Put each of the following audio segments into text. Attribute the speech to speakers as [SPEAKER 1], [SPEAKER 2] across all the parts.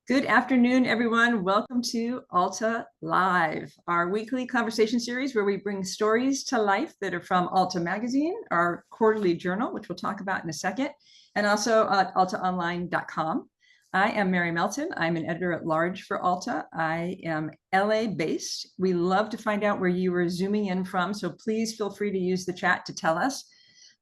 [SPEAKER 1] Good afternoon, everyone. Welcome to Alta Live, our weekly conversation series where we bring stories to life that are from Alta Magazine, our quarterly journal, which we'll talk about in a second, and also at altaonline.com. I am Mary Melton. I'm an editor at large for Alta. I am LA based. We love to find out where you are zooming in from, so please feel free to use the chat to tell us.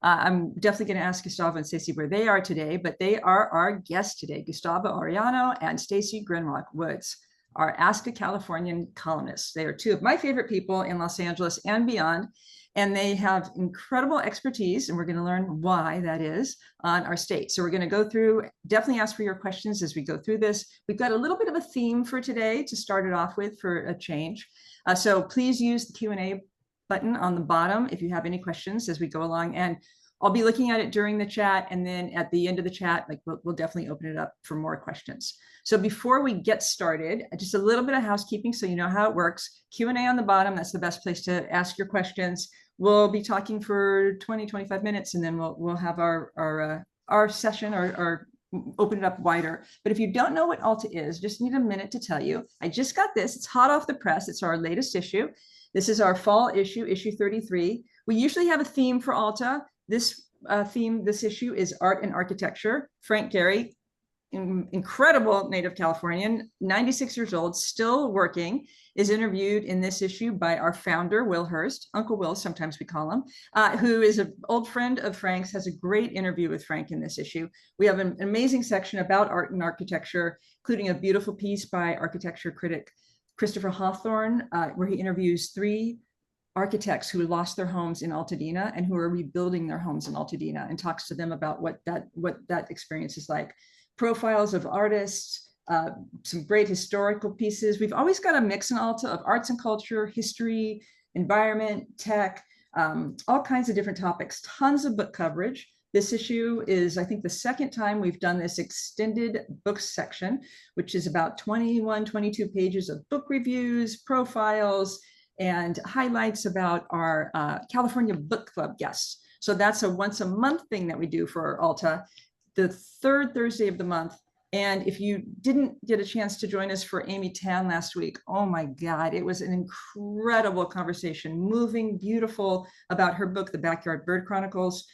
[SPEAKER 1] I'm definitely going to ask Gustavo and Stacey where they are today, but they are our guests today, Gustavo Arellano and Stacey Grenrock Woods, our Ask a Californian columnists. They are two of my favorite people in Los Angeles and beyond, and they have incredible expertise, and we're going to learn why that is on our state. So we're going to go through, definitely ask for your questions as we go through this. We've got a little bit of a theme for today to start it off with for a change. So please use the Q&A button on the bottom if you have any questions as we go along, and I'll be looking at it during the chat, and then at the end of the chat, like we'll definitely open it up for more questions. So before we get started, just a little bit of housekeeping so you know how it works. Q&A on the bottom, that's the best place to ask your questions. We'll be talking for 20-25 minutes, and then we'll have our session or open it up wider. But if you don't know what Alta is, just need a minute to tell you. I just got this. It's hot off the press. It's our latest issue. This is our fall issue, issue 33. We usually have a theme for Alta. This this issue is art and architecture. Frank Gehry, incredible native Californian, 96 years old, still working, is interviewed in this issue by our founder, Will Hurst, Uncle Will, sometimes we call him, who is an old friend of Frank's, has a great interview with Frank in this issue. We have an amazing section about art and architecture, including a beautiful piece by architecture critic Christopher Hawthorne, where he interviews three architects who lost their homes in Altadena and who are rebuilding their homes in Altadena, and talks to them about what that experience is like. Profiles of artists, some great historical pieces. We've always got a mix in Alta of arts and culture, history, environment, tech, all kinds of different topics, tons of book coverage. This issue is, I think, the second time we've done this extended books section, which is about 21, 22 pages of book reviews, profiles, and highlights about our California Book Club guests. So that's a once a month thing that we do for Alta, the third Thursday of the month. And if you didn't get a chance to join us for Amy Tan last week, oh my God, it was an incredible conversation, moving, beautiful, about her book, The Backyard Bird Chronicles.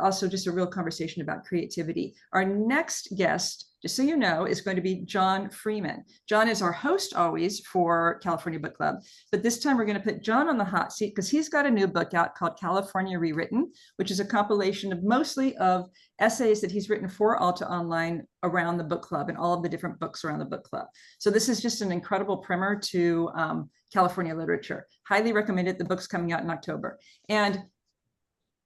[SPEAKER 1] Also just a real conversation about creativity. Our next guest, just so you know, is going to be Jon Freeman. Jon is our host always for California Book Club, but this time we're going to put Jon on the hot seat because he's got a new book out called California Rewritten, which is a compilation of mostly of essays that he's written for Alta Online around the book club and all of the different books around the book club. So this is just an incredible primer to California literature. Highly recommend it. The book's coming out in October. And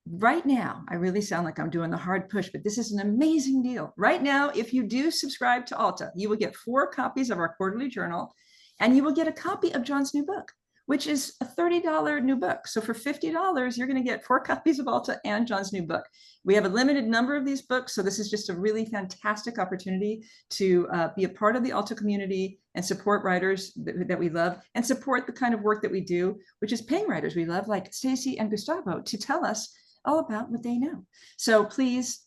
[SPEAKER 1] right now, I really sound like I'm doing the hard push, but this is an amazing deal. Right now, if you do subscribe to Alta, you will get 4 copies of our quarterly journal, and you will get a copy of Jon's new book, which is a $30 new book. So for $50, you're going to get 4 copies of Alta and Jon's new book. We have a limited number of these books, so this is just a really fantastic opportunity to be a part of the Alta community and support writers that we love, and support the kind of work that we do, which is paying writers we love, like Stacey and Gustavo, to tell us all about what they know. So please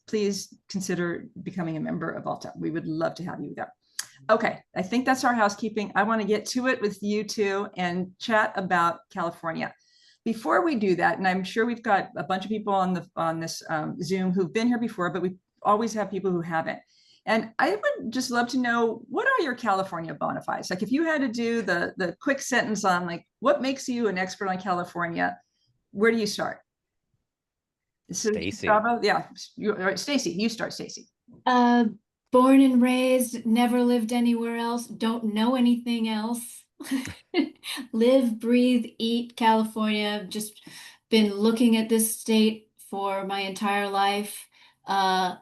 [SPEAKER 1] consider becoming a member of Alta. We would love to have you there. Okay, I think that's our housekeeping. I want to get to it with you two and chat about California. Before we do that, and I'm sure we've got a bunch of people on this Zoom who've been here before, but we always have people who haven't. And I would just love to know, what are your California bona fides? Like if you had to do the quick sentence on like what makes you an expert on California, where do you start?
[SPEAKER 2] Stacey.
[SPEAKER 1] Yeah, Stacey, you start, Stacey.
[SPEAKER 3] Born and raised, never lived anywhere else, don't know anything else. Live, breathe, eat California. Just been looking at this state for my entire life. I'm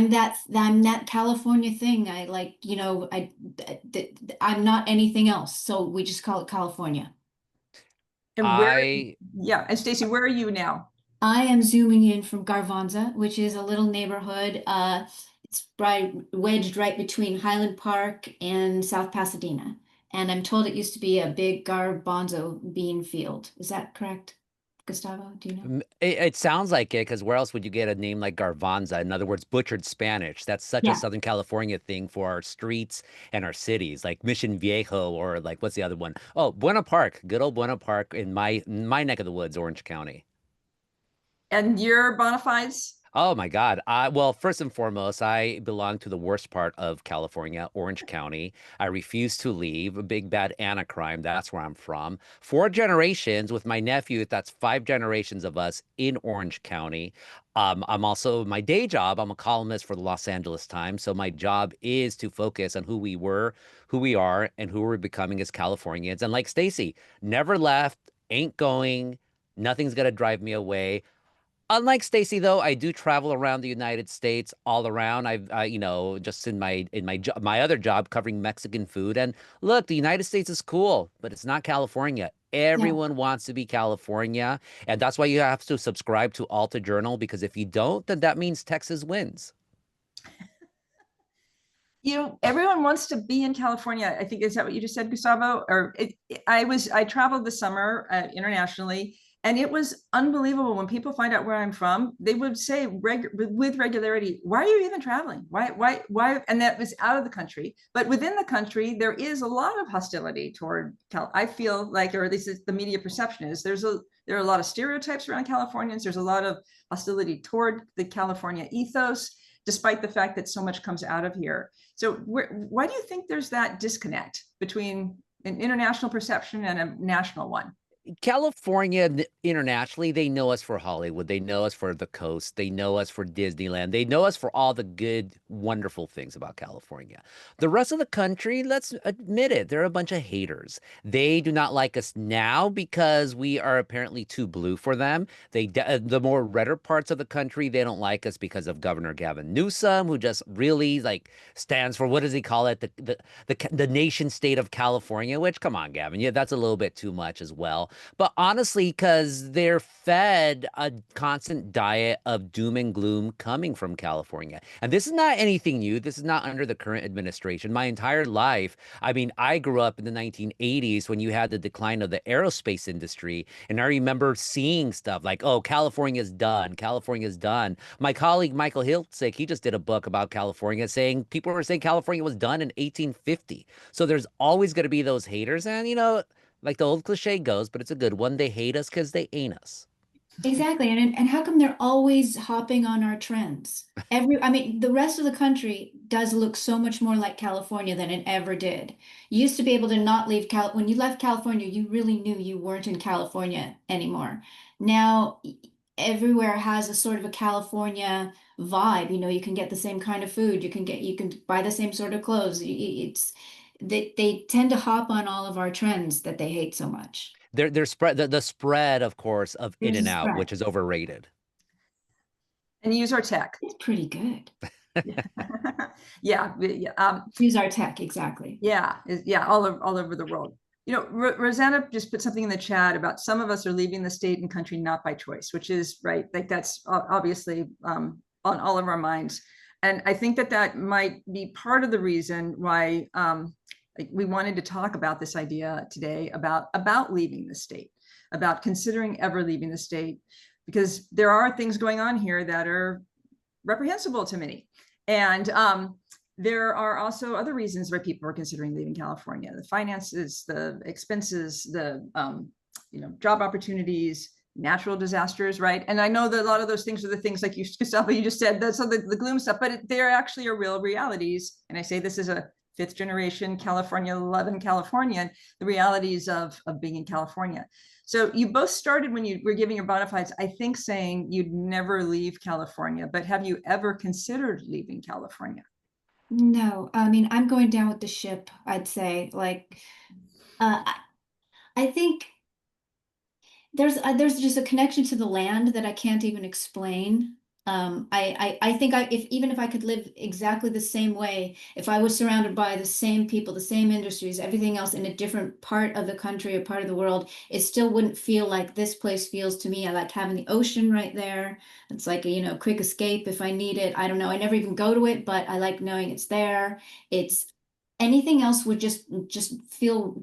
[SPEAKER 3] that California thing. I like, I'm not anything else. So we just call it California.
[SPEAKER 1] And and Stacey, where are you now?
[SPEAKER 3] I am zooming in from Garvanza, which is a little neighborhood. It's wedged right between Highland Park and South Pasadena. And I'm told it used to be a big garbanzo bean field. Is that correct? Gustavo? Do you know?
[SPEAKER 2] It sounds like it, because where else would you get a name like Garvanza? In other words, butchered Spanish. That's such a
[SPEAKER 3] Yeah.
[SPEAKER 2] Southern California thing for our streets and our cities, like Mission Viejo, or like what's the other one? Oh, Buena Park, good old Buena Park in my neck of the woods, Orange County.
[SPEAKER 1] And your bona fides?
[SPEAKER 2] Oh my God. Well, first and foremost, I belong to the worst part of California, Orange County. I refuse to leave. A big bad Anacrime. That's where I'm from. 4 generations with my nephew. That's 5 generations of us in Orange County. I'm also my day job. I'm a columnist for the Los Angeles Times. So my job is to focus on who we were, who we are, and who we're becoming as Californians. And like Stacey, never left, ain't going. Nothing's gonna drive me away. Unlike Stacey, though, I do travel around the United States all around. Just in my other job covering Mexican food. And look, the United States is cool, but it's not California.
[SPEAKER 3] Yeah.
[SPEAKER 2] Everyone wants to be California, and that's why you have to subscribe to Alta Journal, because if you don't, then that means Texas wins.
[SPEAKER 1] Everyone wants to be in California. I think, is that what you just said, Gustavo? I traveled this summer internationally, and it was unbelievable when people find out where I'm from. They would say with regularity, "Why are you even traveling? Why?" And that was out of the country, but within the country, there is a lot of hostility toward I feel like, or at least the media perception is, there are a lot of stereotypes around Californians. There's a lot of hostility toward the California ethos, despite the fact that so much comes out of here. So why do you think there's that disconnect between an international perception and a national one?
[SPEAKER 2] California internationally, they know us for Hollywood. They know us for the coast. They know us for Disneyland. They know us for all the good, wonderful things about California. The rest of the country, let's admit it, they're a bunch of haters. They do not like us now because we are apparently too blue for them. The more redder parts of the country, they don't like us because of Governor Gavin Newsom, who just really like stands for, what does he call it? The nation state of California, which, come on, Gavin, yeah, that's a little bit too much as well. But honestly, because they're fed a constant diet of doom and gloom coming from California. And this is not anything new. This is not under the current administration. My entire life, I mean, I grew up in the 1980s when you had the decline of the aerospace industry. And I remember seeing stuff like, oh, California's done. California's done. My colleague, Michael Hiltzik, he just did a book about California saying people were saying California was done in 1850. So there's always going to be those haters. And, like the old cliche goes, but it's a good one. They hate us because they ain't us.
[SPEAKER 3] Exactly. And how come they're always hopping on our trends? I mean, the rest of the country does look so much more like California than it ever did. You used to be able to not leave when you left California, you really knew you weren't in California anymore. Now, everywhere has a sort of a California vibe. You can get the same kind of food, you can buy the same sort of clothes. They tend to hop on all of our trends that they hate so much.
[SPEAKER 2] They're spread the spread, of course, of In
[SPEAKER 3] There's a
[SPEAKER 2] and Out,
[SPEAKER 3] spread.
[SPEAKER 2] which is overrated.
[SPEAKER 1] And use our tech.
[SPEAKER 3] It's pretty good.
[SPEAKER 1] Yeah,
[SPEAKER 3] Use our tech, exactly.
[SPEAKER 1] yeah, all over the world. Rosanna just put something in the chat about some of us are leaving the state and country not by choice, which is right. Like that's obviously on all of our minds. And I think that might be part of the reason why we wanted to talk about this idea today about leaving the state, about considering ever leaving the state, because there are things going on here that are reprehensible to many. And there are also other reasons why people are considering leaving California: the finances, the expenses, the job opportunities, natural disasters, right? And I know that a lot of those things are the things like Gustavo, you just said, that's the gloom stuff, but there actually are real realities. And I say this is a fifth generation California, 11 Californian, the realities of being in California. So you both started when you were giving your bona fides, I think, saying you'd never leave California, but have you ever considered leaving California?
[SPEAKER 3] No, I mean, I'm going down with the ship, I'd say. I think there's just a connection to the land that I can't even explain. I think even if I could live exactly the same way, if I was surrounded by the same people, the same industries, everything else in a different part of the country or part of the world, it still wouldn't feel like this place feels to me. I like having the ocean right there. It's like a, quick escape if I need it. I don't know. I never even go to it, but I like knowing it's there. It's anything else would just feel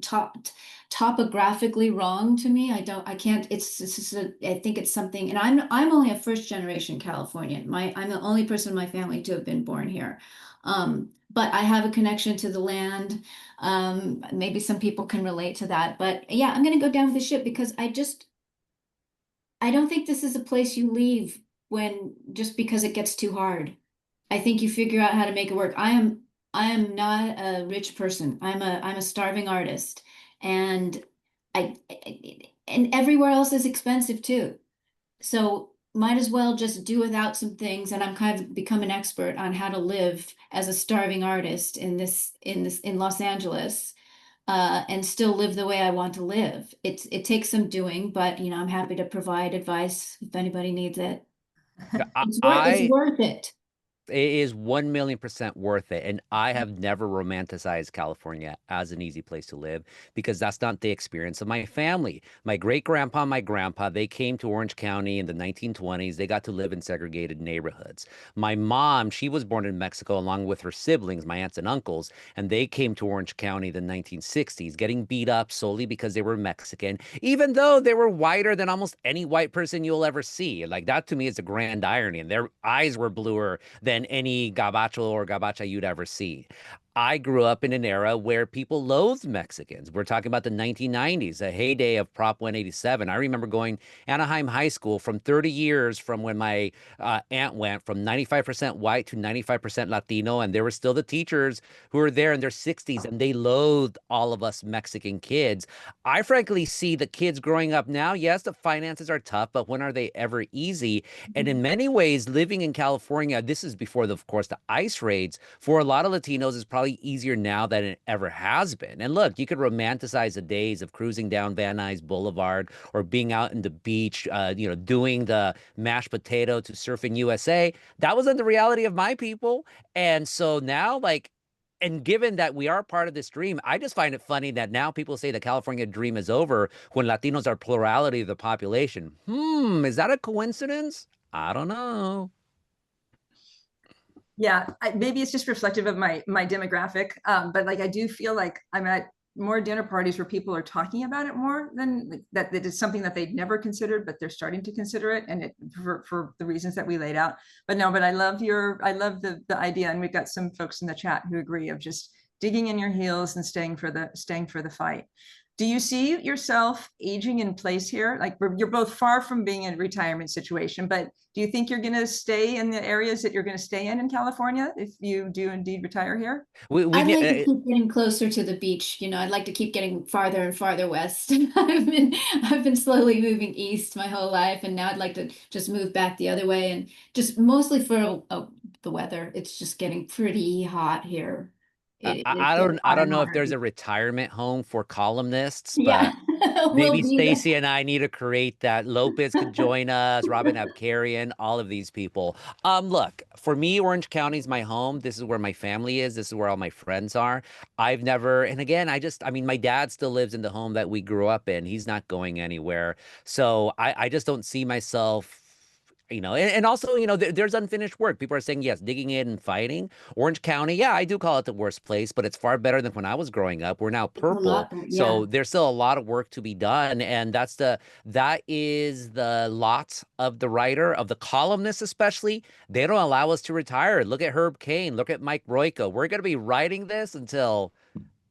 [SPEAKER 3] topographically wrong to me. I can't, it's just I think it's something, and I'm only a first generation Californian. I'm the only person in my family to have been born here. But I have a connection to the land. Maybe some people can relate to that, but yeah, I'm gonna go down with the ship because I don't think this is a place you leave when just because it gets too hard. I think you figure out how to make it work. I am not a rich person. I'm a starving artist, and and everywhere else is expensive too. So might as well just do without some things. And I'm kind of become an expert on how to live as a starving artist in Los Angeles, and still live the way I want to live. It takes some doing, but I'm happy to provide advice if anybody needs it.
[SPEAKER 2] Yeah,
[SPEAKER 3] It's worth it.
[SPEAKER 2] it is 1,000,000% worth it. And I have never romanticized California as an easy place to live because that's not the experience of my family. My great grandpa and my grandpa, they came to Orange County in the 1920s. They got to live in segregated neighborhoods. My mom, she was born in Mexico along with her siblings, my aunts and uncles, and they came to Orange County in the 1960s, getting beat up solely because they were Mexican, even though they were whiter than almost any white person you'll ever see. Like that to me is a grand irony. And their eyes were bluer than any gabacho or gabacha you'd ever see. I grew up in an era where people loathed Mexicans. We're talking about the 1990s, a heyday of Prop 187. I remember going Anaheim High School from 30 years from when my aunt went from 95% white to 95% Latino, and there were still the teachers who were there in their 60s, and they loathed all of us Mexican kids. I frankly see the kids growing up now. Yes, the finances are tough, but when are they ever easy? And in many ways, living in California, this is before, of course, the ICE raids, for a lot of Latinos is probably easier now than it ever has been. And look, you could romanticize the days of cruising down Van Nuys Boulevard or being out in the beach, doing the mashed potato to Surfing USA. That wasn't the reality of my people. And so now, like, and given that we are part of this dream, I just find it funny that now people say the California dream is over when Latinos are plurality of the population. Is that a coincidence? I don't know.
[SPEAKER 1] Yeah, maybe it's just reflective of my demographic, but like I do feel like I'm at more dinner parties where people are talking about it more than like, that it is something that they'd never considered, but they're starting to consider it, and it for the reasons that we laid out. But no, but I love the idea, and we've got some folks in the chat who agree of just digging in your heels and staying for the fight. Do you see yourself aging in place here? Like you're both far from being in a retirement situation, but do you think you're going to stay in the areas that you're going to stay in California if you do indeed retire here?
[SPEAKER 3] I'd like to keep getting closer to the beach. I'd like to keep getting farther and farther west. I've been slowly moving east my whole life, and now I'd like to just move back the other way, and just mostly for the weather. It's just getting pretty hot here. It's getting
[SPEAKER 2] I
[SPEAKER 3] hotter
[SPEAKER 2] don't
[SPEAKER 3] and
[SPEAKER 2] know if
[SPEAKER 3] hotter.
[SPEAKER 2] there's a retirement home for columnists,
[SPEAKER 3] Yeah,
[SPEAKER 2] but
[SPEAKER 3] we'll
[SPEAKER 2] maybe
[SPEAKER 3] be there.
[SPEAKER 2] Stacey and I need to create that. Lopez could join us, Robin Abkarian, all of these people. Look, for me, Orange County is my home. This is where my family is. This is where all my friends are. I've never, and again, I mean, my dad still lives in the home that we grew up in. He's not going anywhere. So I just don't see myself. And also, there's unfinished work. People are saying, yes, digging in and fighting. Orange County, yeah, I do call it the worst place, but it's far better than when I was growing up. We're now
[SPEAKER 3] It's a
[SPEAKER 2] purple.
[SPEAKER 3] lot better. Yeah.
[SPEAKER 2] So there's still a lot of work to be done. And that is the lot of the writer, of the columnist especially. They don't allow us to retire. Look at Herb Caen. Look at Mike Royko. We're going to be writing this until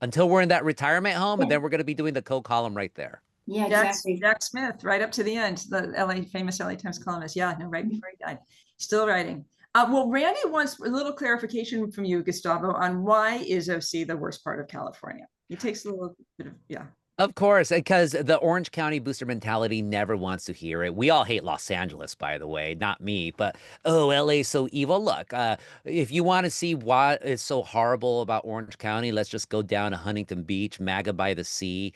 [SPEAKER 2] we're in that retirement home, and
[SPEAKER 3] Yeah.
[SPEAKER 2] then we're going to be doing the co-column right there.
[SPEAKER 3] Yeah,
[SPEAKER 1] Jack,
[SPEAKER 3] exactly.
[SPEAKER 1] Jack Smith, right up to the end, the famous LA Times columnist. Yeah, no, right before he died, still writing. Well, Randy wants a little clarification from you, Gustavo, on why is OC the worst part of California? It takes a little bit of, yeah.
[SPEAKER 2] Of course, because the Orange County booster mentality never wants to hear it. We all hate Los Angeles, by the way, not me, but oh, LA's so evil. Look, if you want to see what is so horrible about Orange County, let's just go down to Huntington Beach, MAGA by the Sea,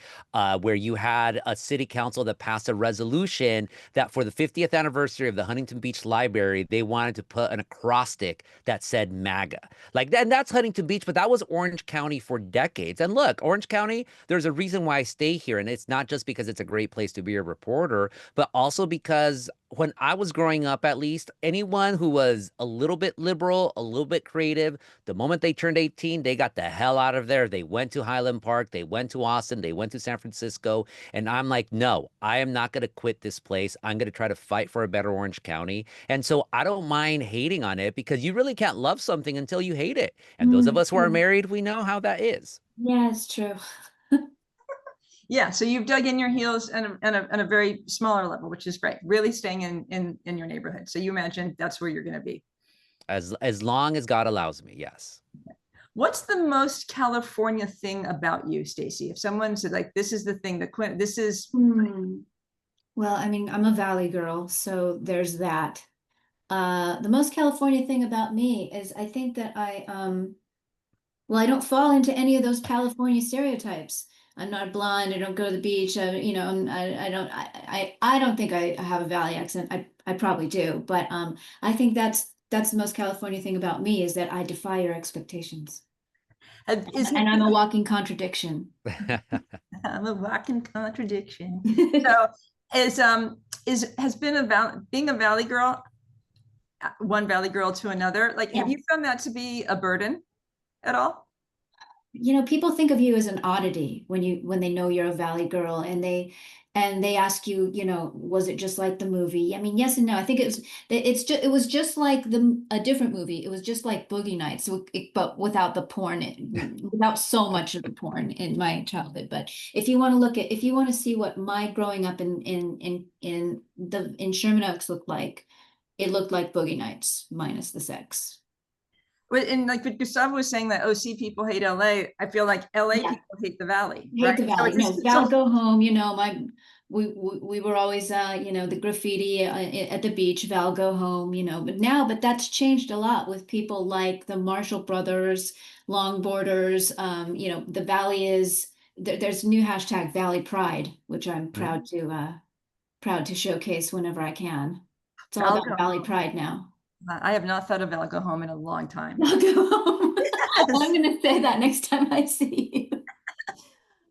[SPEAKER 2] where you had a city council that passed a resolution that for the 50th anniversary of the Huntington Beach Library, they wanted to put an acrostic that said MAGA. Like, and that's Huntington Beach, but that was Orange County for decades. And look, Orange County, there's a reason why I stay here. And it's not just because it's a great place to be a reporter, but also because when I was growing up, at least, anyone who was a little bit liberal, a little bit creative, the moment they turned 18, they got the hell out of there. They went to Highland Park, they went to Austin, they went to San Francisco. And I'm like, no, I am not going to quit this place. I'm going to try to fight for a better Orange County. And so I don't mind hating on it, because you really can't love something until you hate it. And those of us who are married, we know how that is.
[SPEAKER 3] Yeah, it's true.
[SPEAKER 1] Yeah, so you've dug in your heels on a very smaller level, which is great. Really staying in your neighborhood. So you imagine that's where you're going to be.
[SPEAKER 2] As long as God allows me, yes.
[SPEAKER 1] What's the most California thing about you, Stacey? If someone said, like, this is the thing that this is.
[SPEAKER 3] Well, I mean, I'm a Valley girl, so there's that. The most California thing about me is I think that well, I don't fall into any of those California stereotypes. I'm not blonde. I don't go to the beach. You know, I don't think I have a Valley accent. I probably do, but I think that's the most California thing about me, is that I defy your expectations. And I'm a walking contradiction.
[SPEAKER 1] I'm a walking contradiction. So has been being a Valley girl, one Valley girl to another. Like, have you found that to be a burden at all?
[SPEAKER 3] You know, people think of you as an oddity when they know you're a Valley girl, and they ask you, you know, was it just like the movie? I mean, yes and no. I think it was just like a different movie. It was just like Boogie Nights, but without the porn, without so much of the porn in my childhood. But if you want to see what my growing up in Sherman Oaks looked like, it looked like Boogie Nights minus the sex.
[SPEAKER 1] And like what Gustavo was saying, that OC people hate LA. I feel like LA people hate the Valley.
[SPEAKER 3] Hate the Valley. No, Val, go home. You know, we were always you know, the graffiti at the beach. Val, go home. You know, but that's changed a lot with people like the Marshall Brothers, longboarders. You know, the Valley is there's a new hashtag Valley Pride, which I'm proud to showcase whenever I can. It's all about Valley Pride now.
[SPEAKER 1] I have not thought of I'll go home in a long time.
[SPEAKER 3] I'll go home. I'm going to say that next time I see you.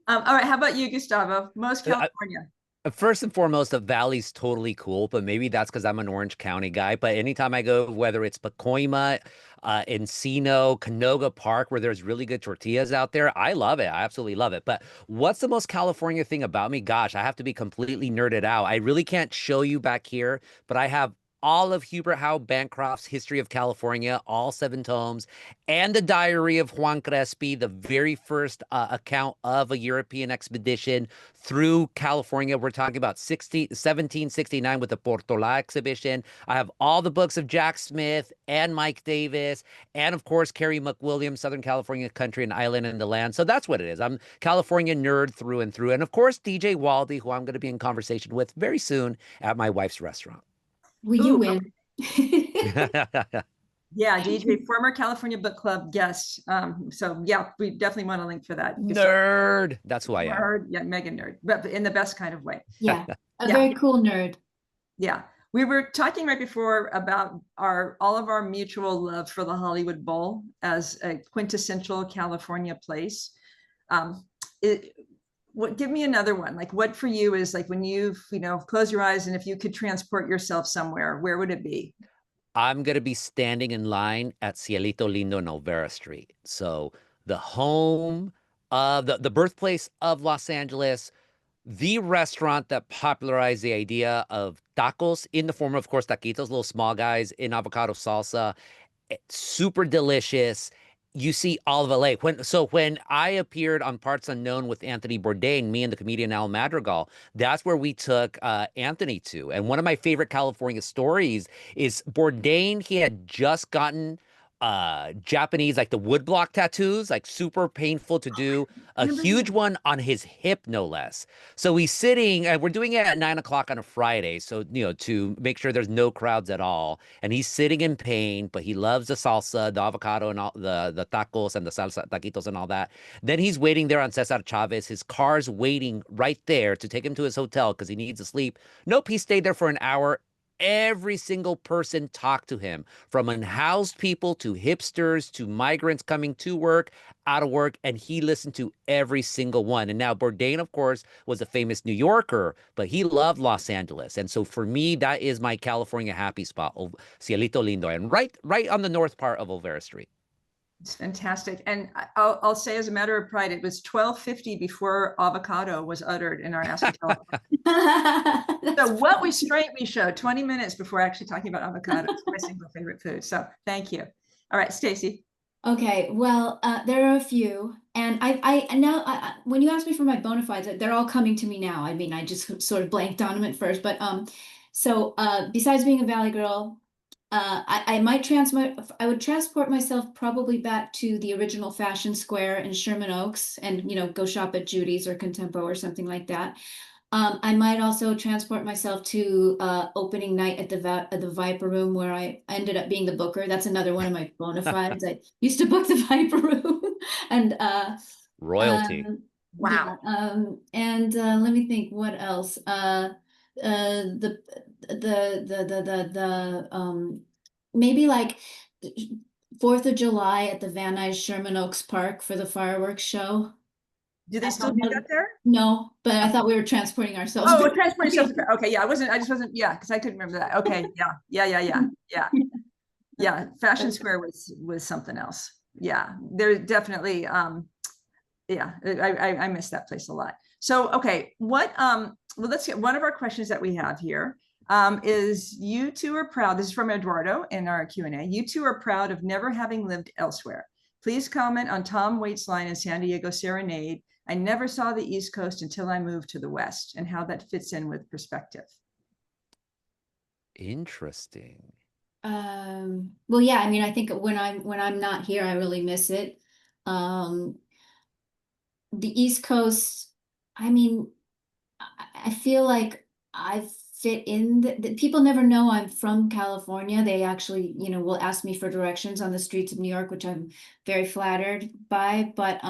[SPEAKER 1] All right. How about you, Gustavo? Most California.
[SPEAKER 2] First and foremost, the Valley's totally cool, but maybe that's because I'm an Orange County guy. But anytime I go, whether it's Pacoima, Encino, Canoga Park, where there's really good tortillas out there, I love it. I absolutely love it. But what's the most California thing about me? Gosh, I have to be completely nerded out. I really can't show you back here, but I have all of Hubert Howe Bancroft's History of California, all 7 tomes, and the Diary of Juan Crespi, the very first account of a European expedition through California. We're talking about 1769 with the Portola exhibition. I have all the books of Jack Smith and Mike Davis, and of course, Carrie McWilliams, Southern California Country and Island and the Land. So that's what it is. I'm California nerd through and through. And of course, DJ Waldy, who I'm going to be in conversation with very soon at my wife's restaurant.
[SPEAKER 3] Will you win?
[SPEAKER 1] Yeah, DJ, former California Book Club guest. So yeah, we definitely want to link for that.
[SPEAKER 2] Nerd. That's who I am.
[SPEAKER 1] Nerd. Yeah, mega nerd, but in the best kind of way.
[SPEAKER 3] Yeah, very cool nerd.
[SPEAKER 1] Yeah. We were talking right before about all of our mutual love for the Hollywood Bowl as a quintessential California place. Give me another one. Like, what for you is like when you close your eyes and if you could transport yourself somewhere, where would it be?
[SPEAKER 2] I'm going to be standing in line at Cielito Lindo on Olvera Street. So the home of the birthplace of Los Angeles, the restaurant that popularized the idea of tacos in the form of course, taquitos, little small guys in avocado salsa, super delicious. You see all of LA. When I appeared on Parts Unknown with Anthony Bourdain, me and the comedian Al Madrigal, that's where we took Anthony to. And one of my favorite California stories is Bourdain. He had just gotten Japanese, like the woodblock tattoos, like super painful to do, a huge one on his hip, no less. So he's sitting, and we're doing it at 9 o'clock on a Friday. So, to make sure there's no crowds at all. And he's sitting in pain, but he loves the salsa, the avocado, and all the tacos and the salsa, taquitos and all that. Then he's waiting there on Cesar Chavez. His car's waiting right there to take him to his hotel because he needs to sleep. Nope, he stayed there for an hour. every single person talked to him, from unhoused people to hipsters to migrants coming to work, out of work, and he listened to every single one. And now Bourdain, of course, was a famous New Yorker, but he loved Los Angeles. And so for me, that is my California happy spot, Cielito Lindo, and right on the north part of Olvera Street.
[SPEAKER 1] It's fantastic. And I'll say, as a matter of pride, it was 12:50 before avocado was uttered in our Ask a Californian. So what restraint we showed 20 minutes before actually talking about avocado. It's my single favorite food. So thank you. All right, Stacey.
[SPEAKER 3] Okay, well, there are a few, and when you ask me for my bona fides, they're all coming to me now. I mean, I just sort of blanked on them at first, but besides being a Valley girl, I would transport myself probably back to the original Fashion Square in Sherman Oaks, and go shop at Judy's or Contempo or something like that. I might also transport myself to opening night at the Viper Room, where I ended up being the booker. That's another one of my bona fides. I used to book the Viper Room, and
[SPEAKER 2] royalty.
[SPEAKER 1] Wow.
[SPEAKER 3] Yeah, and let me think, what else? Maybe like 4th of July at the Van Nuys Sherman Oaks Park for the fireworks show.
[SPEAKER 1] Do they still do that there?
[SPEAKER 3] No, but I thought we were transporting ourselves.
[SPEAKER 1] Oh, transporting yourself. Okay, yeah, I just wasn't, yeah, because I couldn't remember that. Okay, yeah. Fashion Square was something else. Yeah, there definitely, yeah, I miss that place a lot. So, okay, well, let's get one of our questions that we have here. Is you two are proud, this is from Eduardo in our Q&A, you two are proud of never having lived elsewhere. Please comment on Tom Waits' line in San Diego Serenade, I never saw the East Coast until I moved to the West, and how that fits in with perspective.
[SPEAKER 2] Interesting.
[SPEAKER 3] Well, yeah, I mean, I think when I'm not here, I really miss it. The East Coast, I mean, I feel like I fit in. People never know I'm from California. They actually, will ask me for directions on the streets of New York, which I'm very flattered by. But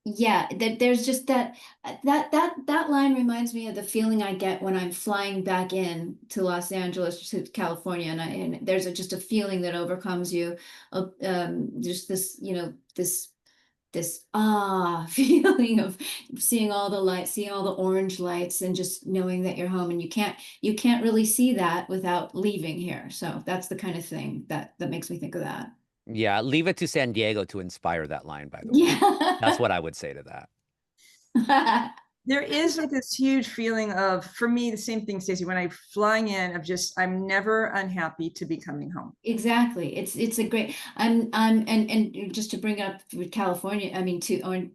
[SPEAKER 3] yeah, there's just that line reminds me of the feeling I get when I'm flying back in to Los Angeles, to California, and there's just a feeling that overcomes you. Just this, this feeling of seeing all the lights, seeing all the orange lights, and just knowing that you're home, and you can't really see that without leaving here. So that's the kind of thing that makes me think of that.
[SPEAKER 2] Yeah, leave it to San Diego to inspire that line, by the way.
[SPEAKER 3] Yeah.
[SPEAKER 2] That's what I would say to that.
[SPEAKER 1] There is like this huge feeling of, for me, the same thing, Stacey, when I'm flying in, of just, I'm never unhappy to be coming home.
[SPEAKER 3] Exactly. It's a great, and just to bring up with California, I mean,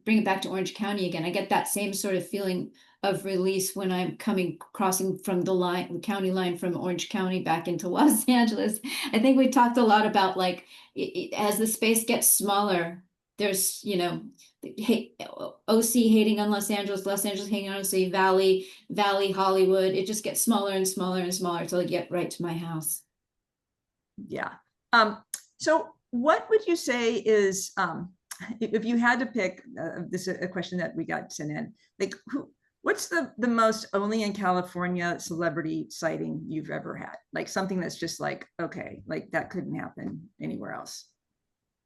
[SPEAKER 3] bring it back to Orange County again, I get that same sort of feeling of release when I'm crossing from the county line from Orange County back into Los Angeles. I think we talked a lot about, like, as the space gets smaller, there's, OC hating on Los Angeles hating on OC, Valley, Hollywood. It just gets smaller and smaller and smaller until I get right to my house.
[SPEAKER 1] Yeah. So what would you say is, if you had to pick, this is a question that we got sent in, like, what's the most only in California celebrity sighting you've ever had? Like something that's just like, okay, like that couldn't happen anywhere else.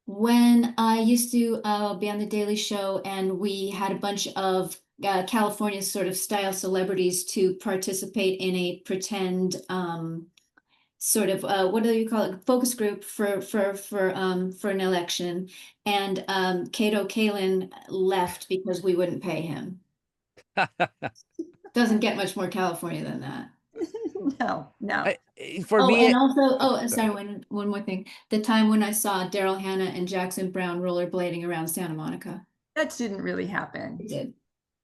[SPEAKER 3] When I used to be on The Daily Show, and we had a bunch of California sort of style celebrities to participate in a pretend sort of what do you call it, focus group for an election, and Kato Kalin left because we wouldn't pay him. Doesn't get much more California than that.
[SPEAKER 1] No.
[SPEAKER 2] For me,
[SPEAKER 3] and also, sorry, one more thing. The time when I saw Daryl Hannah and Jackson Brown rollerblading around Santa Monica.
[SPEAKER 1] That didn't really happen.
[SPEAKER 3] It did.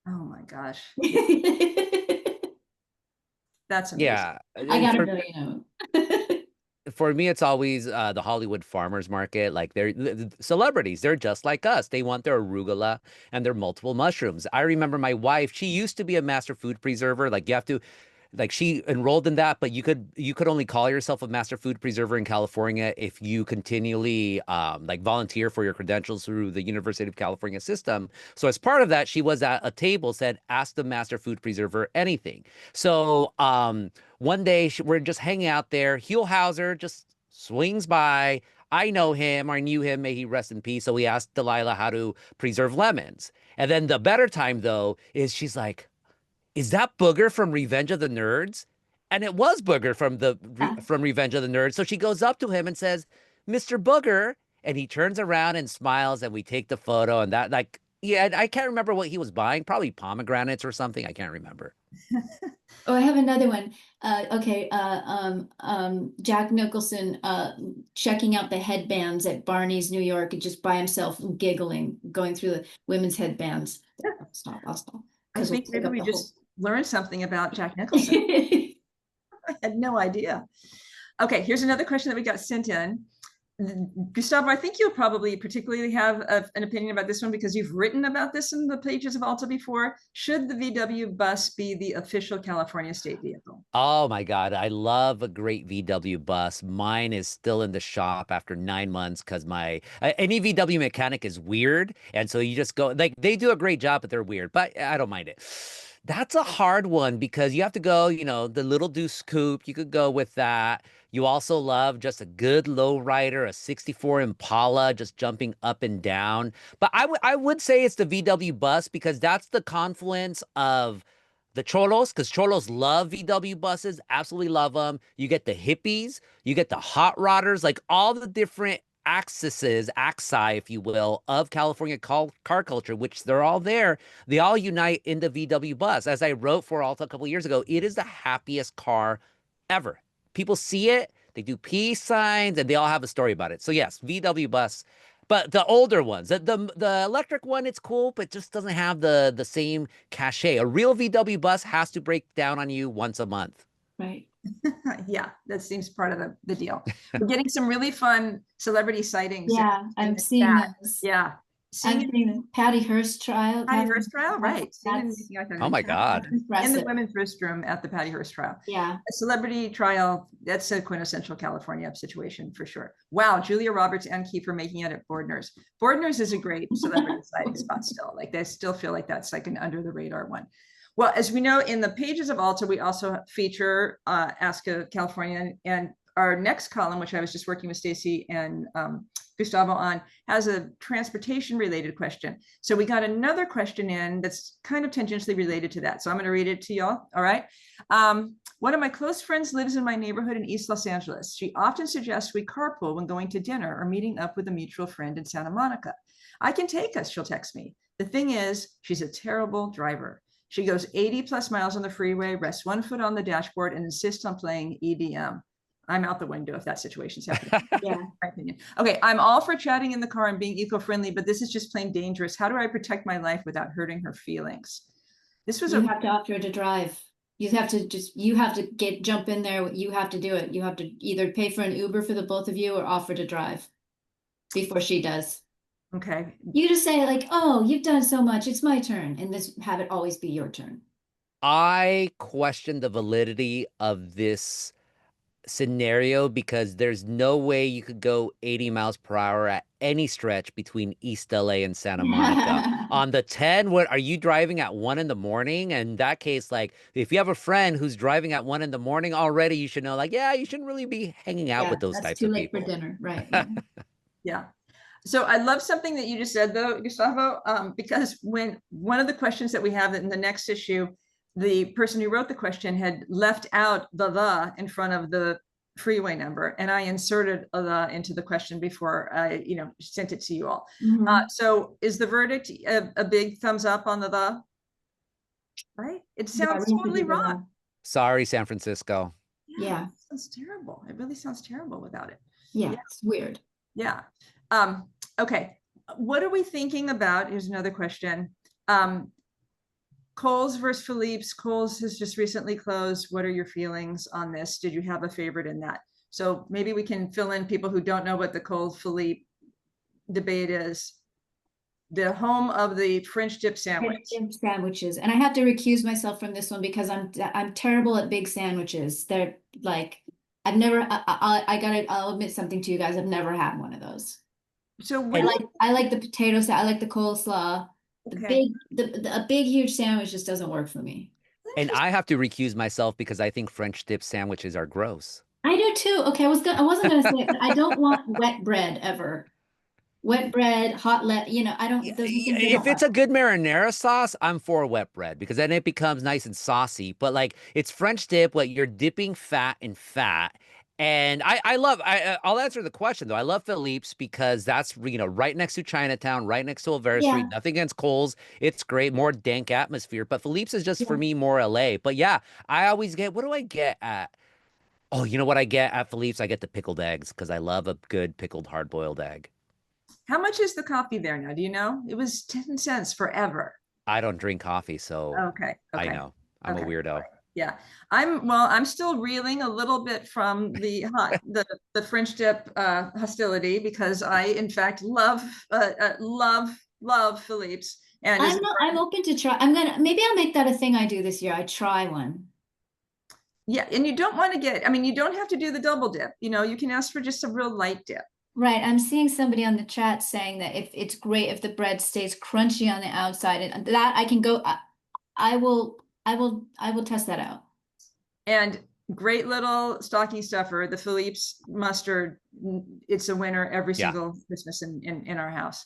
[SPEAKER 1] Oh my gosh. That's amazing.
[SPEAKER 2] yeah.
[SPEAKER 3] I gotta know,
[SPEAKER 2] For me, it's always the Hollywood farmers market. Like, they're the celebrities. They're just like us. They want their arugula and their multiple mushrooms. I remember my wife, she used to be a master food preserver. Like, you have to, like, she enrolled in that, but you could only call yourself a master food preserver in California if you continually like volunteer for your credentials through the University of California system. So as part of that, she was at a table, said, ask the master food preserver anything. So One day we're just hanging out there. Hulhauser just swings by. I know him, or I knew him, may he rest in peace. So we asked Delilah how to preserve lemons. And then the better time, though, is she's like, is that Booger from Revenge of the Nerds? And it was Booger from from Revenge of the Nerds. So she goes up to him and says, Mr. Booger. And he turns around and smiles, and we take the photo. And that, like, yeah, I can't remember what he was buying. Probably pomegranates or something. I can't remember.
[SPEAKER 3] Oh, I have another one. Jack Nicholson checking out the headbands at Barney's, New York, and just by himself giggling, going through the women's headbands. I'll stop.
[SPEAKER 1] I think maybe we just learned something about Jack Nicholson. I had no idea. Okay, here's another question that we got sent in. Gustavo, I think you'll probably particularly have an opinion about this one because you've written about this in the pages of Alta before. Should the VW bus be the official California state vehicle?
[SPEAKER 2] Oh my God, I love a great VW bus. Mine is still in the shop after 9 months because any VW mechanic is weird. And so you just go, like, they do a great job, but they're weird, but I don't mind it. That's a hard one because you have to go, the little deuce coupe, you could go with that. You also love just a good lowrider, a 64 Impala, just jumping up and down. But I would say it's the VW bus because that's the confluence of the cholos, because cholos love VW buses, absolutely love them. You get the hippies, you get the hot rodders, like all the different axi, if you will, of California car culture, which they're all there. They all unite in the VW bus. As I wrote for Alta a couple of years ago, it is the happiest car ever. People see it, they do peace signs, and they all have a story about it. So yes, VW bus. But the older ones, the electric one, it's cool, but just doesn't have the same cachet. A real VW bus has to break down on you once a month.
[SPEAKER 3] Right.
[SPEAKER 1] Yeah, that seems part of the deal. We're getting some really fun celebrity sightings.
[SPEAKER 3] Yeah, I'm seeing those.
[SPEAKER 1] Yeah.
[SPEAKER 3] I'm seeing the Patty Hearst trial.
[SPEAKER 1] Patty Hearst trial, right.
[SPEAKER 2] Oh my God.
[SPEAKER 1] In the women's restroom at the Patty Hearst trial.
[SPEAKER 3] Yeah.
[SPEAKER 1] A celebrity trial, that's a quintessential California situation for sure. Wow, Julia Roberts and Kiefer making it at Bordner's. Bordner's is a great celebrity sighting spot still. Like they still feel like that's like an under the radar one. Well, as we know, in the pages of Alta, we also feature Ask a Californian, and our next column, which I was just working with Stacey and Gustavo on, has a transportation related question. So we got another question in that's kind of tangentially related to that. So I'm going to read it to y'all. All right. One of my close friends lives in my neighborhood in East Los Angeles. She often suggests we carpool when going to dinner or meeting up with a mutual friend in Santa Monica. I can take us, she'll text me. The thing is, she's a terrible driver. She goes 80 plus miles on the freeway, rests one foot on the dashboard, and insists on playing EDM. I'm out the window if that situation's happening. Yeah, my opinion. Okay, I'm all for chatting in the car and being eco-friendly, but this is just plain dangerous. How do I protect my life without hurting her feelings? This was
[SPEAKER 3] You have to offer her to drive. You have to jump in there. You have to do it. You have to either pay for an Uber for the both of you or offer to drive before she does.
[SPEAKER 1] Okay.
[SPEAKER 3] You just say like, oh, you've done so much, it's my turn, and have it always be your turn.
[SPEAKER 2] I question the validity of this scenario because there's no way you could go 80 miles per hour at any stretch between East LA and Santa Monica. On the 10, what are you driving at 1 in the morning? And in that case, like if you have a friend who's driving at 1 in the morning already, you should know, like, yeah, you shouldn't really be hanging out with those types of people.
[SPEAKER 3] That's too late for dinner, right?
[SPEAKER 1] Yeah. So I love something that you just said though, Gustavo, because when one of the questions that we have in the next issue, the person who wrote the question had left out the in front of the freeway number, and I inserted the into the question before I, sent it to you all. Mm-hmm. So is the verdict a big thumbs up on the? Right? It sounds totally wrong.
[SPEAKER 2] Sorry, San Francisco.
[SPEAKER 1] Yeah, it sounds terrible. It really sounds terrible without it.
[SPEAKER 3] Yeah, it's weird.
[SPEAKER 1] Yeah. Okay. What are we thinking about? Here's another question. Kohl's versus Philippe's. Kohl's has just recently closed. What are your feelings on this? Did you have a favorite in that? So maybe we can fill in people who don't know what the Kohl's-Philippe debate is. The home of the French dip sandwich.
[SPEAKER 3] French dip sandwiches. And I have to recuse myself from this one because I'm terrible at big sandwiches. They're like, I'll admit something to you guys. I've never had one of those. So I like the potatoes. I like the coleslaw. A big huge sandwich just doesn't work for me.
[SPEAKER 2] And I have to recuse myself because I think French dip sandwiches are gross.
[SPEAKER 3] I do too. Okay, I wasn't gonna say it, but I don't want wet bread ever. Wet bread, I don't, those are things I
[SPEAKER 2] If
[SPEAKER 3] don't
[SPEAKER 2] it's
[SPEAKER 3] like.
[SPEAKER 2] a good marinara sauce, I'm for wet bread because then it becomes nice and saucy. But like it's French dip, like you're dipping fat in fat. And I'll answer the question though. I love Philippe's because that's right next to Chinatown, right next to Olvera Street.
[SPEAKER 3] Yeah,
[SPEAKER 2] Nothing against Kohl's. It's great, more dank atmosphere. But Philippe's is just for
[SPEAKER 3] yeah.
[SPEAKER 2] me more LA. But yeah, I always get what do I get at? Oh, you know what I get at Philippe's? I get the pickled eggs because I love a good pickled hard-boiled egg.
[SPEAKER 1] How much is the coffee there now? Do you know? It was 10 cents forever.
[SPEAKER 2] I don't drink coffee, so
[SPEAKER 1] Okay,
[SPEAKER 2] I
[SPEAKER 1] okay,
[SPEAKER 2] know. I'm a
[SPEAKER 1] okay.
[SPEAKER 2] weirdo.
[SPEAKER 1] Yeah, I'm still reeling a little bit from the French dip hostility because I in fact love Philippe's and is
[SPEAKER 3] I'm open to try. Maybe I'll make that a thing I do this year. I try one.
[SPEAKER 1] yeah, and you don't want to get, I mean, you don't have to do the double dip. You can ask for just a real light dip.
[SPEAKER 3] Right. I'm seeing somebody on the chat saying that if it's great if the bread stays crunchy on the outside, and that I can go. I will test that out.
[SPEAKER 1] And great little stocking stuffer, the Philippe's mustard. It's a winner every
[SPEAKER 2] Yeah.
[SPEAKER 1] single Christmas in our house.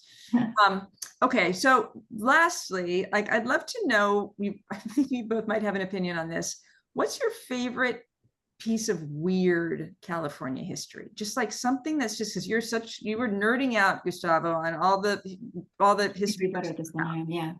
[SPEAKER 1] Okay, so lastly, like I'd love to know, I think you both might have an opinion on this. What's your favorite piece of weird California history? Just like something that's just because you were nerding out, Gustavo, on all the history
[SPEAKER 3] Better
[SPEAKER 1] books.
[SPEAKER 3] this than I am. Yeah.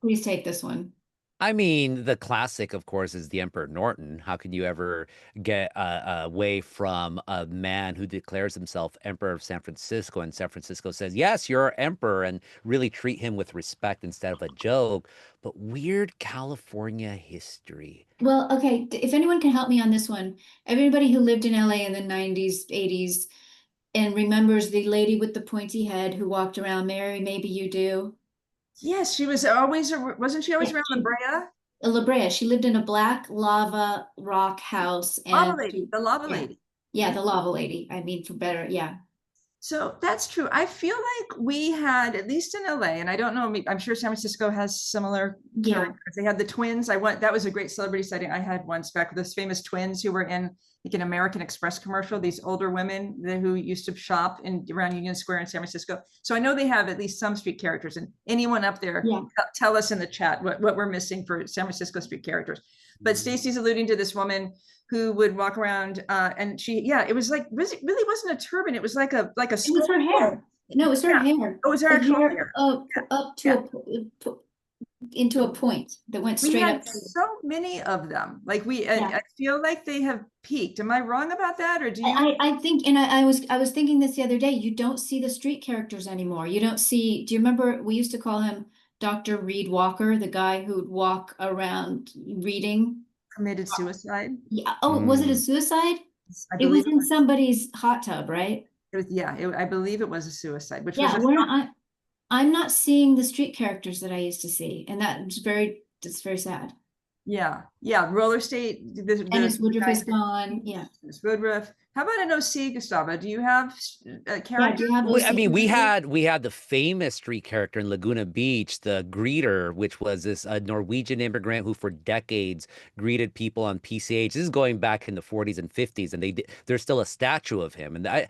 [SPEAKER 3] Please take this one.
[SPEAKER 2] I mean, the classic, of course, is the Emperor Norton. How can you ever get away from a man who declares himself Emperor of San Francisco, and San Francisco says, "Yes, you're Emperor," and really treat him with respect instead of a joke? But weird California history.
[SPEAKER 3] Well, okay. If anyone can help me on this one, everybody who lived in LA in the 90s, 80s, and remembers the lady with the pointy head who walked around, Mary, maybe you do.
[SPEAKER 1] Yes, she was wasn't she always
[SPEAKER 3] Yeah,
[SPEAKER 1] around La Brea?
[SPEAKER 3] La Brea. She lived in a black lava rock house,
[SPEAKER 1] Lava
[SPEAKER 3] and
[SPEAKER 1] lady, the lava
[SPEAKER 3] yeah,
[SPEAKER 1] lady.
[SPEAKER 3] yeah, the lava lady. I mean, for better, yeah.
[SPEAKER 1] So that's true. I feel like we had, at least in LA, and I don't know, I'm sure San Francisco has similar
[SPEAKER 3] Yeah.
[SPEAKER 1] characters. They had the twins. That was a great celebrity sighting I had once back with those famous twins who were in like an American Express commercial, these older women who used to shop around Union Square in San Francisco. So I know they have at least some street characters, and anyone up there,
[SPEAKER 3] Yeah.
[SPEAKER 1] tell us in the chat what we're missing for San Francisco street characters. But Stacey's alluding to this woman who would walk around and it was like, really wasn't a turban. It was like a
[SPEAKER 3] It was her hair. No, it was her
[SPEAKER 1] Yeah.
[SPEAKER 3] hair.
[SPEAKER 1] It was her
[SPEAKER 3] The
[SPEAKER 1] actual
[SPEAKER 3] hair
[SPEAKER 1] hair.
[SPEAKER 3] up to into a point that went
[SPEAKER 1] We
[SPEAKER 3] straight
[SPEAKER 1] had
[SPEAKER 3] up.
[SPEAKER 1] so many of them. Like
[SPEAKER 3] Yeah.
[SPEAKER 1] I feel like they have peaked. Am I wrong about that, or do you?
[SPEAKER 3] I think, and I was thinking this the other day, you don't see the street characters anymore. You don't see, do you remember we used to call him Dr. Reed Walker, the guy who'd walk around reading?
[SPEAKER 1] Committed suicide?
[SPEAKER 3] Yeah. Oh, was it a
[SPEAKER 2] Mm.
[SPEAKER 3] suicide?
[SPEAKER 1] I
[SPEAKER 3] It was
[SPEAKER 1] believe
[SPEAKER 3] in somebody's hot tub, right?
[SPEAKER 1] it was. Yeah, I believe it was a suicide, which was
[SPEAKER 3] Yeah, I'm not seeing the street characters that I used to see, and that's very sad.
[SPEAKER 1] yeah. Roller State.
[SPEAKER 3] Dennis Woodruff is
[SPEAKER 1] guy-
[SPEAKER 3] gone. Yeah.
[SPEAKER 1] Dennis Woodruff. How about an OC, Gustavo? Do you have
[SPEAKER 3] Yeah,
[SPEAKER 1] characters?
[SPEAKER 3] do you have
[SPEAKER 2] I mean,
[SPEAKER 3] OC?
[SPEAKER 2] we had the famous street character in Laguna Beach, the greeter, which was this Norwegian immigrant who for decades greeted people on PCH. This is going back in the 40s and 50s, and there's still a statue of him. And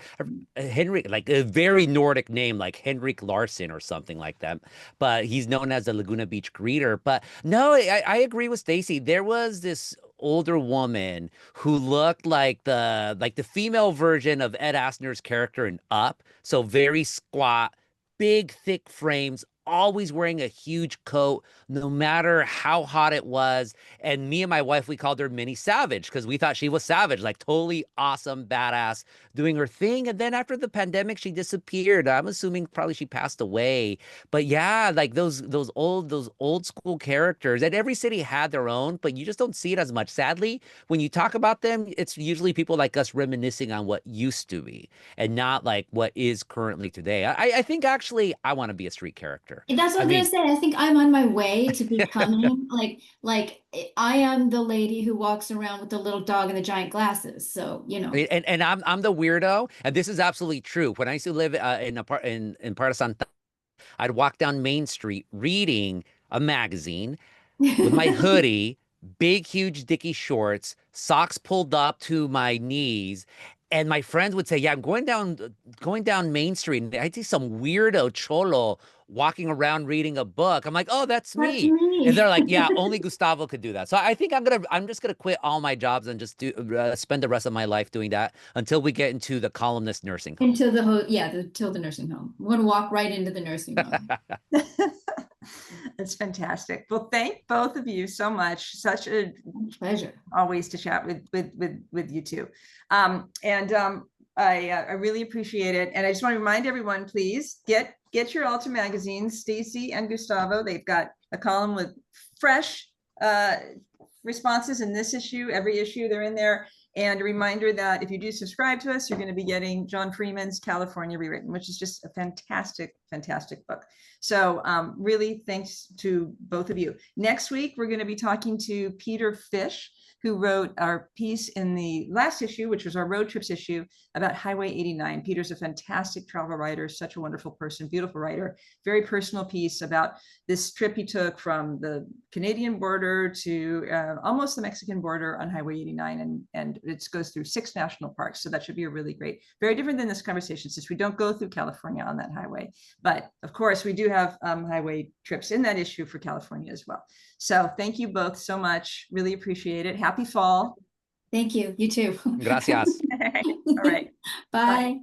[SPEAKER 2] Henrik, like a very Nordic name, like Henrik Larsson or something like that. But he's known as the Laguna Beach greeter. But no, I agree with Stacey. There was this older woman who looked like the female version of Ed Asner's character in Up. So very squat, big, thick frames, always wearing a huge coat, no matter how hot it was. And me and my wife, we called her Mini Savage because we thought she was savage, like totally awesome, badass, doing her thing. And then after the pandemic, she disappeared. I'm assuming probably she passed away. But yeah, like those old school characters. And every city had their own, but you just don't see it as much. Sadly, when you talk about them, it's usually people like us reminiscing on what used to be and not like what is currently today. I think actually I want to be a street character.
[SPEAKER 3] That's what
[SPEAKER 2] I
[SPEAKER 3] I'm
[SPEAKER 2] mean,
[SPEAKER 3] gonna say. I think I'm on my way to becoming like I am the lady who walks around with the little dog and the giant glasses. So,
[SPEAKER 2] and I'm the weirdo, and this is absolutely true. When I used to live in part of Santa, I'd walk down Main Street reading a magazine with my hoodie, big, huge Dickie shorts, socks pulled up to my knees. And my friends would say, yeah, I'm going down Main Street, and I see some weirdo cholo walking around reading a book. I'm like, oh, that's
[SPEAKER 3] That's
[SPEAKER 2] me. And
[SPEAKER 3] me.
[SPEAKER 2] they're like, yeah, only Gustavo could do that. So I think I'm just gonna quit all my jobs and just spend the rest of my life doing that until we get into the columnist nursing home.
[SPEAKER 3] Until until the nursing home. I'm gonna walk right into the nursing home.
[SPEAKER 1] That's fantastic. Well, thank both of you so much. Such a
[SPEAKER 3] Pleasure.
[SPEAKER 1] always to chat with you two. I really appreciate it. And I just want to remind everyone, please get your Alta magazines, Stacey and Gustavo. They've got a column with fresh responses in this issue. Every issue they're in there. And a reminder that if you do subscribe to us, you're going to be getting John Freeman's California Rewritten, which is just a fantastic, fantastic book. So really thanks to both of you. Next week, we're going to be talking to Peter Fish, who wrote our piece in the last issue, which was our road trips issue, about Highway 89. Peter's a fantastic travel writer, such a wonderful person, beautiful writer, very personal piece about this trip he took from the Canadian border to almost the Mexican border on Highway 89. And it goes through 6 national parks. So that should be a really great, very different than this conversation, since we don't go through California on that highway. But of course, we do have highway trips in that issue for California as well. So thank you both so much. Really appreciate it. Happy fall.
[SPEAKER 3] Thank you. You too.
[SPEAKER 2] Gracias.
[SPEAKER 1] All right.
[SPEAKER 3] Bye.